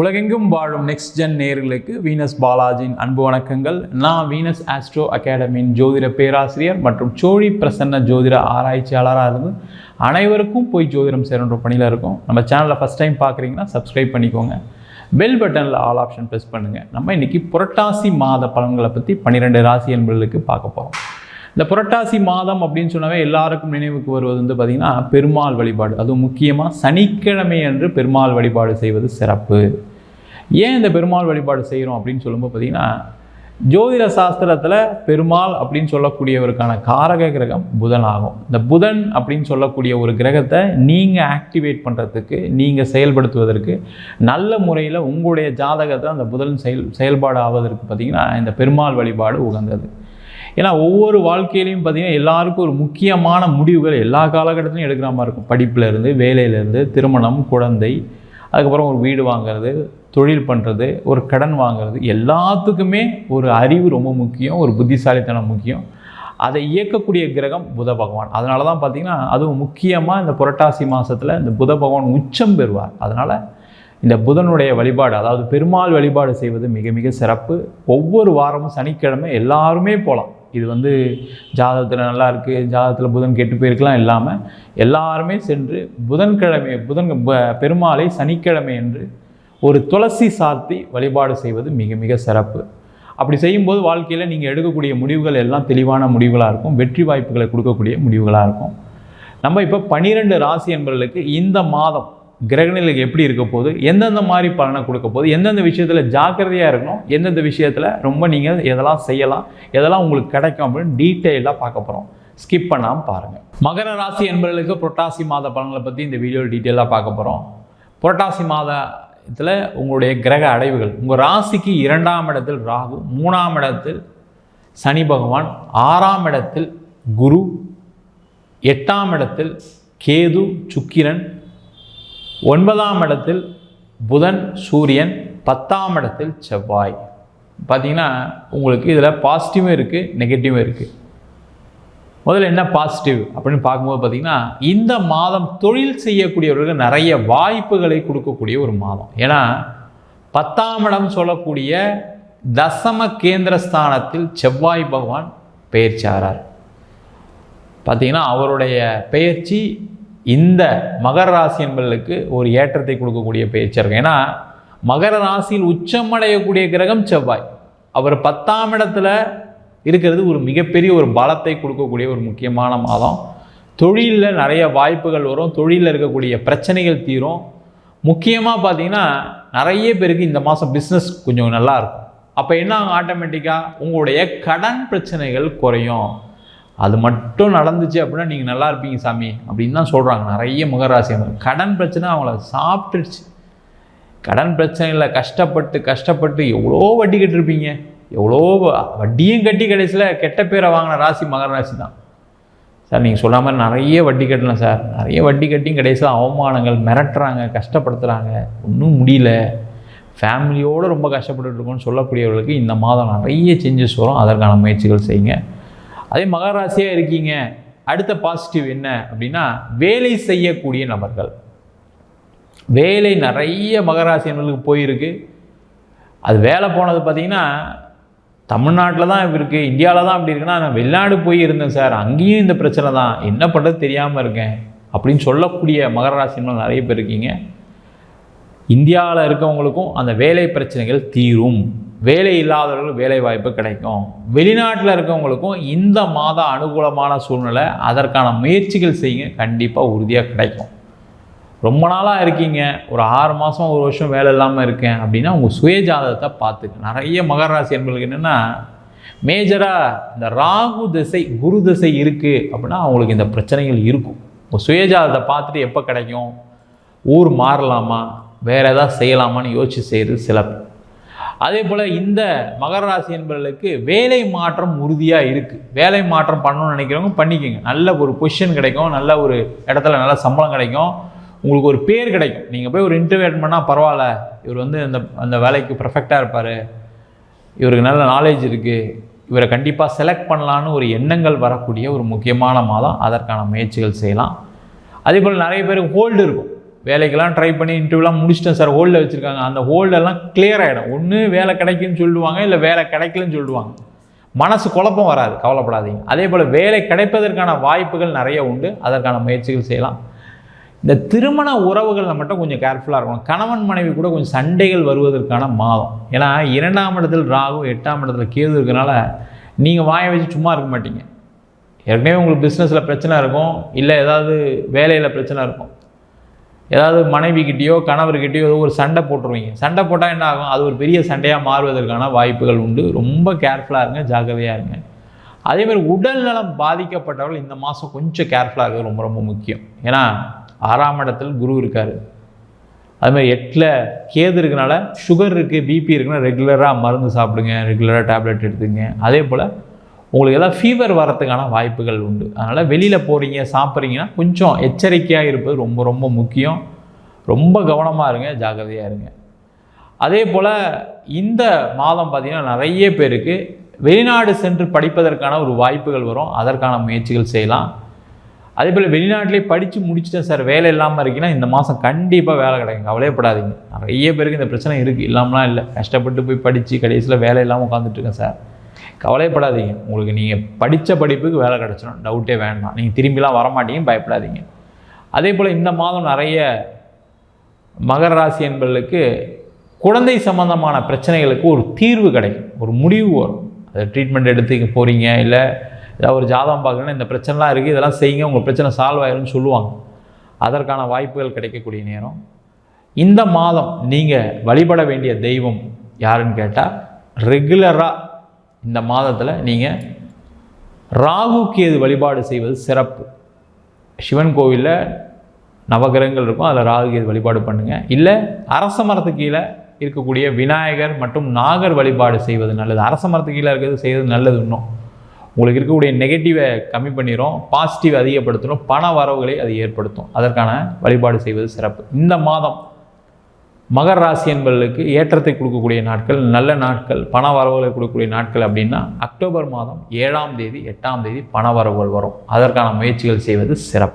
உலகெங்கும் வாழும் next gen நேயர்களுக்கு வீனஸ் பாலாஜியின் அன்பு வணக்கங்கள். நான் வீனஸ் ஆஸ்ட்ரோ அகாடமியின் ஜோதிட பேராசிரியர் மற்றும் சோழி பிரசன்ன ஜோதிட ஆராய்ச்சியாளராக இருந்து அனைவருக்கும் போய் ஜோதிடம் சேருன்ற பணியில் இருக்கும். நம்ம சேனலில் ஃபஸ்ட் டைம் பார்க்குறீங்கன்னா சப்ஸ்கிரைப் பண்ணிக்கோங்க. பெல் பட்டனில் ஆல் ஆப்ஷன் ப்ரெஸ் பண்ணுங்கள். நம்ம இன்றைக்கி புரட்டாசி மாத பலன்களை பற்றி 12 ராசி என்பர்களுக்கு பார்க்க போகிறோம். இந்த புரட்டாசி மாதம் அப்படின்னு சொன்னாவே எல்லாருக்கும் நினைவுக்கு வருவது பார்த்திங்கன்னா பெருமாள் வழிபாடு. அதுவும் முக்கியமாக சனிக்கிழமை அன்று பெருமாள் வழிபாடு செய்வது சிறப்பு. ஏன் இந்த பெருமாள் வழிபாடு செய்கிறோம் அப்படின்னு சொல்லும்போது பார்த்திங்கன்னா ஜோதிட சாஸ்திரத்தில் பெருமாள் அப்படின்னு சொல்லக்கூடியவருக்கான காரக கிரகம் புதன் ஆகும். இந்த புதன் அப்படின்னு சொல்லக்கூடிய ஒரு கிரகத்தை நீங்கள் ஆக்டிவேட் பண்ணுறதுக்கு, நீங்கள் செயல்படுத்துவதற்கு, நல்ல முறையில் உங்களுடைய ஜாதகத்தை அந்த புதன் செயல்பாடு ஆவதற்கு பார்த்திங்கன்னா இந்த பெருமாள் வழிபாடு உகந்தது. ஏன்னா ஒவ்வொரு வாழ்க்கையிலையும் பார்த்திங்கன்னா எல்லாருக்கும் ஒரு முக்கியமான முடிவுகள் எல்லா காலகட்டத்திலையும் எடுக்கிற மாதிரி இருக்கும். படிப்பிலேருந்து, வேலையிலேருந்து, திருமணம், குழந்தை, அதுக்கப்புறம் ஒரு வீடு வாங்கிறது, தொழில் பண்ணுறது, ஒரு கடன் வாங்கிறது, எல்லாத்துக்குமே ஒரு அறிவு ரொம்ப முக்கியம், ஒரு புத்திசாலித்தனம் முக்கியம். அதை இயக்கக்கூடிய கிரகம் புத பகவான். அதனால தான் பார்த்திங்கன்னா அதுவும் முக்கியமாக இந்த புரட்டாசி மாதத்தில் இந்த புத பகவான் உச்சம் பெறுவார். அதனால் இந்த புதனுடைய வழிபாடு, அதாவது பெருமாள் வழிபாடு செய்வது மிக மிக சிறப்பு. ஒவ்வொரு வாரமும் சனிக்கிழமை எல்லாருமே போகலாம். இது ஜாதகத்தில் நல்லா இருக்குது, ஜாதகத்தில் புதன் கெட்டு போயிருக்கலாம் இல்லாமல் எல்லாருமே சென்று பெருமாளை சனிக்கிழமை என்று ஒரு துளசி சாத்தி வழிபாடு செய்வது மிக மிக சிறப்பு. அப்படி செய்யும்போது வாழ்க்கையில் நீங்கள் எடுக்கக்கூடிய முடிவுகள் எல்லாம் தெளிவான முடிவுகளாக இருக்கும், வெற்றி வாய்ப்புகளை கொடுக்கக்கூடிய முடிவுகளாக இருக்கும். நம்ம இப்போ 12 ராசி என்பவர்களுக்கு இந்த மாதம் கிரகநிலைக்கு எப்படி இருக்க போகுது, எந்தெந்த மாதிரி பலனை கொடுக்க போகுது, எந்தெந்த விஷயத்தில் ஜாக்கிரதையாக இருக்கணும், எந்தெந்த விஷயத்தில் ரொம்ப நீங்கள் எதெல்லாம் செய்யலாம், எதெல்லாம் உங்களுக்கு கிடைக்கும் அப்படின்னு டீட்டெயிலாக பார்க்க போகிறோம். ஸ்கிப் பண்ணாமல் பாருங்கள். மகர ராசி என்பவர்களுக்கு புரட்டாசி மாத பலன்களை பற்றி இந்த வீடியோவில் டீட்டெயிலாக பார்க்க போகிறோம். புரட்டாசி மாதத்தில் உங்களுடைய கிரக அடைவுகள், உங்கள் ராசிக்கு 2ஆம் இடத்தில் ராகு, 3ஆம் இடத்தில் சனி பகவான், 6ஆம் இடத்தில் குரு, 8ஆம் இடத்தில் கேது சுக்கிரன், 9ஆம் இடத்தில் புதன் சூரியன், 10ஆம் இடத்தில் செவ்வாய். பார்த்திங்கன்னா உங்களுக்கு இதில் பாசிட்டிவும் இருக்குது, நெகட்டிவும் இருக்குது. முதல்ல என்ன பாசிட்டிவ் அப்படின்னு பார்க்கும்போது பார்த்திங்கன்னா இந்த மாதம் தொழில் செய்யக்கூடியவர்களுக்கு நிறைய வாய்ப்புகளை கொடுக்கக்கூடிய ஒரு மாதம். ஏன்னா 10ஆம் இடம் சொல்லக்கூடிய தசம கேந்திரஸ்தானத்தில் செவ்வாய் பகவான் பெயர்ச்சாரார். பார்த்திங்கன்னா அவருடைய பெயர்ச்சி இந்த மகர ராசி என்பவர்களுக்கு ஒரு ஏற்றத்தை கொடுக்கக்கூடிய பெயர்ச்சியாக இருக்கும். ஏன்னா மகர ராசியில் உச்சமடையக்கூடிய கிரகம் செவ்வாய். அவர் 10ஆம் இடத்துல இருக்கிறது ஒரு மிகப்பெரிய ஒரு பலத்தை கொடுக்கக்கூடிய ஒரு முக்கியமான மாதம். தொழிலில் நிறைய வாய்ப்புகள் வரும், தொழிலில் இருக்கக்கூடிய பிரச்சனைகள் தீரும். முக்கியமாக பார்த்திங்கன்னா நிறைய பேருக்கு இந்த மாதம் பிஸ்னஸ் கொஞ்சம் நல்லா இருக்கும். அப்போ என்ன ஆட்டோமேட்டிக்காக உங்களுடைய கடன் பிரச்சனைகள் குறையும். அது மட்டும் நடந்துச்சு அப்படின்னா நீங்கள் நல்லா இருப்பீங்க சாமி அப்படின்னு தான் சொல்கிறாங்க நிறைய மகராசி. கடன் பிரச்சனை அவங்கள சாப்பிட்டுருச்சு. கடன் பிரச்சனையில் கஷ்டப்பட்டு எவ்வளோ வட்டி கட்டிருப்பீங்க, எவ்வளோ வட்டியும் கட்டி கடைசியில் கெட்ட பேரை வாங்கின ராசி மகர ராசி தான். சார் நீங்கள் சொல்கிற மாதிரி நிறைய வட்டி கட்டலாம் சார், நிறைய வட்டி கட்டியும் கடைசியில் அவமானங்கள், மிரட்டுறாங்க, கஷ்டப்படுத்துகிறாங்க, ஒன்றும் முடியல, ஃபேமிலியோடு ரொம்ப கஷ்டப்பட்டுருக்கோன்னு சொல்லக்கூடியவர்களுக்கு இந்த மாதம் நிறைய சேஞ்சஸ் வரும். அதற்கான முயற்சிகள் செய்யுங்க. அதே மகர ராசியாக இருக்கீங்க, அடுத்த பாசிட்டிவ் என்ன அப்படின்னா வேலை செய்யக்கூடிய நபர்கள். வேலை நிறைய மகர ராசி என்பவர்களுக்கு போயிருக்கு. அது வேலை போனது பார்த்திங்கன்னா தமிழ்நாட்டில் தான் இருக்குது, இந்தியாவில் தான் அப்படி இருக்குன்னா நான் வெளிநாடு போய் இருந்தேன் சார், அங்கேயும் இந்த பிரச்சனை தான், என்ன பண்ணுறது தெரியாமல் இருக்கேன் அப்படின்னு சொல்லக்கூடிய மகர ராசி என்பவர்கள் நிறைய பேர் இருக்கீங்க. இந்தியாவில் இருக்கவங்களுக்கும் அந்த வேலை பிரச்சனைகள் தீரும். வேலை இல்லாதவர்கள் வேலை வாய்ப்பு கிடைக்கும். வெளிநாட்டில் இருக்கவங்களுக்கும் இந்த மாதம் அனுகூலமான சூழ்நிலை, அதற்கான முயற்சிகள் செய்யுங்க, கண்டிப்பாக உறுதியாக கிடைக்கும். ரொம்ப நாளாக இருக்கீங்க, ஒரு 6 மாதம் 1 வருஷம் வேலை இல்லாமல் இருக்கேன் அப்படின்னா உங்கள் சுயஜாதகத்தை பார்த்துக்க. நிறைய மகர ராசி என்பவர்களுக்கு என்னென்னா மேஜராக இந்த ராகு திசை குரு திசை இருக்குது அப்படின்னா அவங்களுக்கு இந்த பிரச்சனைகள் இருக்கும். உங்கள் சுயஜாதகத்தை பார்த்துட்டு எப்போ கிடைக்கும், ஊர் மாறலாமா, வேறு எதாவது செய்யலாமான்னு யோசிச்சு செய்கிறது சிறப்பு. அதே போல் இந்த மகர ராசி என்பவர்களுக்கு வேலை மாற்றம் உறுதியாக இருக்குது. வேலை மாற்றம் பண்ணணும்னு நினைக்கிறவங்க பண்ணிக்கோங்க. நல்ல ஒரு பொசிஷன் கிடைக்கும், நல்ல ஒரு இடத்துல நல்ல சம்பளம் கிடைக்கும், உங்களுக்கு ஒரு பேர் கிடைக்கும். நீங்கள் போய் ஒரு இன்டர்வியூ அட்டெண்ட் பண்ணால் பரவாயில்ல, இவர் அந்த வேலைக்கு பர்ஃபெக்டாக இருப்பார், இவருக்கு நல்ல நாலேஜ் இருக்குது, இவரை கண்டிப்பாக செலக்ட் பண்ணலான்னு ஒரு எண்ணங்கள் வரக்கூடிய ஒரு முக்கியமான மாதம். அதற்கான முயற்சிகள் செய்யலாம். அதே போல் நிறைய பேருக்கு ஹோல்டு இருக்கும். வேலைக்கெல்லாம் ட்ரை பண்ணி இன்டர்வியூலாம் முடிச்சிட்டேன் சார், ஹோல்டில் வச்சுருக்காங்க. அந்த ஹோல்டெல்லாம் கிளியர் ஆகிடும். ஒன்று வேலை கிடைக்குன்னு சொல்லுவாங்க, இல்லை வேலை கிடைக்கலன்னு சொல்லுவாங்க. மனசு குழப்பம் வராது, கவலைப்படாதீங்க. அதே போல் வேலை கிடைப்பதற்கான வாய்ப்புகள் நிறைய உண்டு, அதற்கான முயற்சிகள் செய்யலாம். இந்த திருமண உறவுகளில் மட்டும் கொஞ்சம் கேர்ஃபுல்லாக இருக்கணும். கணவன் மனைவி கூட கொஞ்சம் சண்டைகள் வருவதற்கான மாதம். ஏன்னா 2ஆம் இடத்தில் ராகு, 8ஆம் இடத்துல கேது இருக்கிறனால நீங்கள் வாயை வச்சு சும்மா இருக்க மாட்டீங்க. ஏற்கனவே உங்களுக்கு பிஸ்னஸில் பிரச்சனை இருக்கும், இல்லை ஏதாவது வேலையில் பிரச்சனை இருக்கும், ஏதாவது மனைவிக்கிட்டேயோ கணவர்கிட்டயோ ஏதோ ஒரு சண்டை போட்டுருவீங்க. சண்டை போட்டால் என்ன ஆகும், அது ஒரு பெரிய சண்டையாக மாறுவதற்கான வாய்ப்புகள் உண்டு. ரொம்ப கேர்ஃபுல்லாக இருங்க, ஜாக்கிரதையாக இருங்க. அதேமாதிரி உடல் நலம் பாதிக்கப்பட்டவர்கள் இந்த மாதம் கொஞ்சம் கேர்ஃபுல்லாக இருக்கிறது ரொம்ப ரொம்ப முக்கியம். ஏன்னா 6ஆம் இடத்தில் குரு இருக்கார், அதுமாதிரி 8ல் கேது இருக்கனால சுகர் இருக்குது, பிபி இருக்குன்னா ரெகுலராக மருந்து சாப்பிடுங்க, ரெகுலராக டேப்லெட் எடுத்துங்க. அதே போல் உங்களுக்கு ஏதாவது ஃபீவர் வரத்துக்கான வாய்ப்புகள் உண்டு. அதனால் வெளியில் போகிறீங்க, சாப்பிட்றீங்கன்னா கொஞ்சம் எச்சரிக்கையாக இருப்பது ரொம்ப ரொம்ப முக்கியம். ரொம்ப கவனமாக இருங்க, ஜாக்கிரதையாக இருங்க. அதே போல் இந்த மாதம் பார்த்திங்கன்னா நிறைய பேருக்கு வெளிநாடு சென்று படிப்பதற்கான ஒரு வாய்ப்புகள் வரும், அதற்கான முயற்சிகள் செய்யலாம். அதே போல் வெளிநாட்டிலே படித்து முடிச்சுட்டேன் சார், வேலை இல்லாமல் இருக்கீங்கன்னா இந்த மாதம் கண்டிப்பாக வேலை கிடைக்கும், கவலையப்படாதீங்க. நிறைய பேருக்கு இந்த பிரச்சனை இருக்குது, இல்லாமலாம் இல்லை. கஷ்டப்பட்டு போய் படித்து கடைசியில் வேலை இல்லாமல் உட்காந்துட்ருக்கேன் சார், கவலைப்படாதீங்க. உங்களுக்கு நீங்கள் படித்த படிப்புக்கு வேலை கிடச்சிடும், டவுட்டே வேண்டாம். நீங்கள் திரும்பிலாம் வரமாட்டீங்க, பயப்படாதீங்க. அதே போல் இந்த மாதம் நிறைய மகர ராசி என்பவர்களுக்கு குழந்தை சம்பந்தமான பிரச்சனைகளுக்கு ஒரு தீர்வு கிடைக்கும், ஒரு முடிவு வரும். அதை ட்ரீட்மெண்ட் எடுத்து போகிறீங்க, இல்லை ஏதாவது ஒரு ஜாதகம் பார்க்கணுன்னா இந்த பிரச்சனைலாம் இருக்குது, இதெல்லாம் செய்யுங்க, உங்கள் பிரச்சனை சால்வ் ஆயிரும்னு சொல்லுவாங்க. அதற்கான வாய்ப்புகள் கிடைக்கக்கூடிய நேரம். இந்த மாதம் நீங்கள் வழிபட வேண்டிய தெய்வம் யாருன்னு கேட்டால், ரெகுலராக இந்த மாதத்தில் நீங்கள் ராகு கேது வழிபாடு செய்வது சிறப்பு. சிவன் கோவிலில் நவகிரகங்கள் இருக்கும், அதில் ராகு கேது வழிபாடு பண்ணுங்கள். இல்லை அரச மரத்துக்கு கீழே இருக்கக்கூடிய விநாயகர் மற்றும் நாகர் வழிபாடு செய்வது நல்லது. அரச மரத்துக்கு கீழே இருக்கிறது செய்வது நல்லது. இன்னும் உங்களுக்கு இருக்கக்கூடிய நெகட்டிவை கம்மி பண்ணிடும், பாசிட்டிவ் அதிகப்படுத்தணும், பண வரவுகளை அது ஏற்படுத்தும். அதற்கான வழிபாடு செய்வது சிறப்பு. இந்த மாதம் மகர ராசி என்பவர்களுக்கு ஏற்றத்தை கொடுக்கக்கூடிய நாட்கள், நல்ல நாட்கள், பண வரவுகளை கொடுக்கக்கூடிய நாட்கள் அப்படின்னா அக்டோபர் மாதம் 7ஆம் தேதி 8ஆம் தேதி பண வரவுகள் வரும். அதற்கான முயற்சிகள் செய்வது சிறப்பு.